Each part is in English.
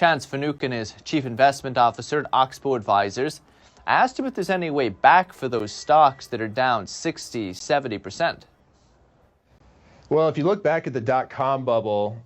Chance Finucane is Chief Investment Officer at Oxbow Advisors. I asked him if there's any way back for those stocks that are down 60, 70%. Well, if you look back at the dot-com bubble,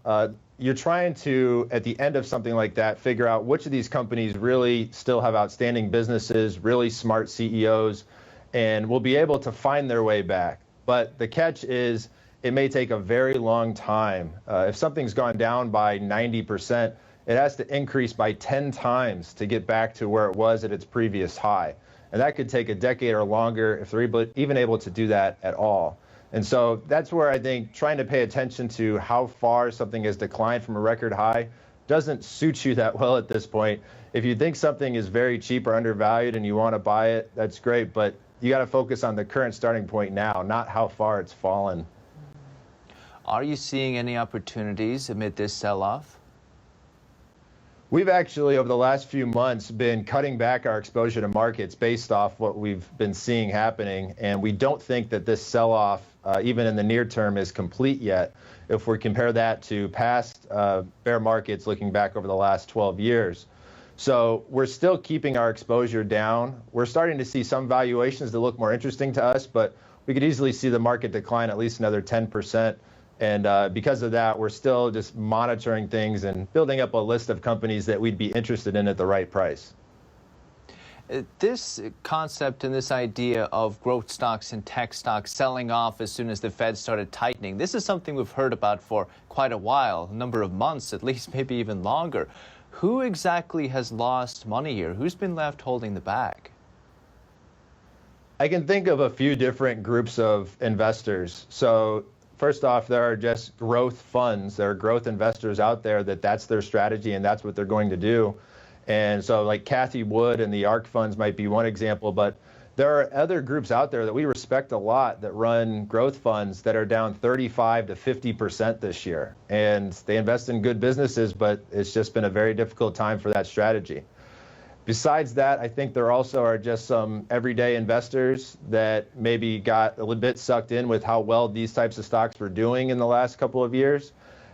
you're trying to, at the end of something like that, figure out which of these companies really still have outstanding businesses, really smart CEOs, and will be able to find their way back. But the catch is it may take a very long time. If something's gone down by 90%, it has to increase by 10 times to get back to where it was at its previous high. And that could take a decade or longer if they're even able to do that at all. And so that's where I think trying to pay attention to how far something has declined from a record high doesn't suit you that well at this point. If you think something is very cheap or undervalued and you want to buy it, that's great, but you got to focus on the current starting point now, not how far it's fallen. Are you seeing any opportunities amid this sell-off? We've actually, over the last few months, been cutting back our exposure to markets based off what we've been seeing happening, and we don't think that this sell-off, even in the near term, is complete yet. If we compare that to past bear markets looking back over the last 12 years. So we're still keeping our exposure down. We're starting to see some valuations that look more interesting to us, but we could easily see the market decline at least another 10%. And because of that, we're still just monitoring things and building up a list of companies that we'd be interested in at the right price. This concept and this idea of growth stocks and tech stocks selling off as soon as the Fed started tightening, this is something we've heard about for quite a while, a number of months, at least maybe even longer. Who exactly has lost money here? Who's been left holding the bag? I can think of a few different groups of investors. So first off, there are just growth funds. There are growth investors out there that's their strategy and that's what they're going to do. And so like Cathie Wood and the ARK funds might be one example, but there are other groups out there that we respect a lot that run growth funds that are down 35 to 50% this year. And they invest in good businesses, but it's just been a very difficult time for that strategy. Besides that, I think there also are just some everyday investors that maybe got a little bit sucked in with how well these types of stocks were doing in the last couple of years.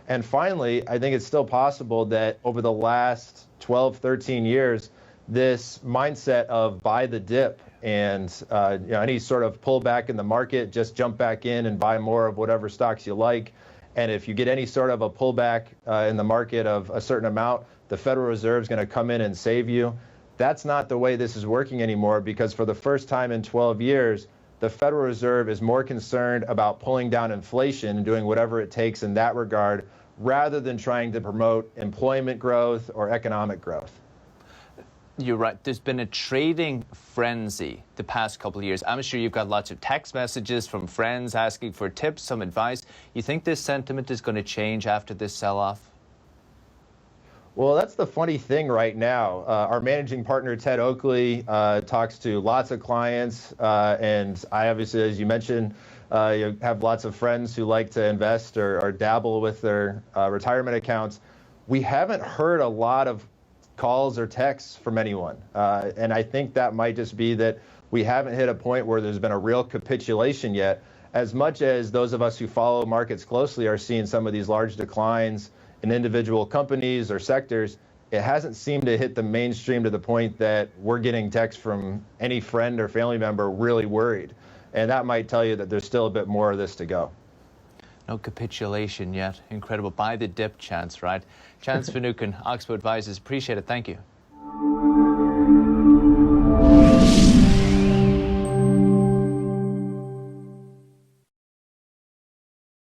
And finally, I think it's still possible that over the last 12, 13 years, this mindset of buy the dip and any sort of pullback in the market, just jump back in and buy more of whatever stocks you like. And if you get any sort of a pullback in the market of a certain amount, the Federal Reserve is going to come in and save you. That's not the way this is working anymore, because for the first time in 12 years, the Federal Reserve is more concerned about pulling down inflation and doing whatever it takes in that regard, rather than trying to promote employment growth or economic growth. You're right. There's been a trading frenzy the past couple of years. I'm sure you've got lots of text messages from friends asking for tips, some advice. You think this sentiment is going to change after this sell-off? Well, that's the funny thing right now. Our managing partner, Ted Oakley, talks to lots of clients, and I obviously, as you mentioned, you have lots of friends who like to invest or dabble with their retirement accounts. We haven't heard a lot of calls or texts from anyone, and I think that might just be that we haven't hit a point where there's been a real capitulation yet, as much as those of us who follow markets closely are seeing some of these large declines in individual companies or sectors. It hasn't seemed to hit the mainstream to the point that we're getting texts from any friend or family member really worried. And that might tell you that there's still a bit more of this to go. No capitulation yet. Incredible. Buy the dip, Chance, right? Chance Finucane, Oxbow Advisors. Appreciate it. Thank you.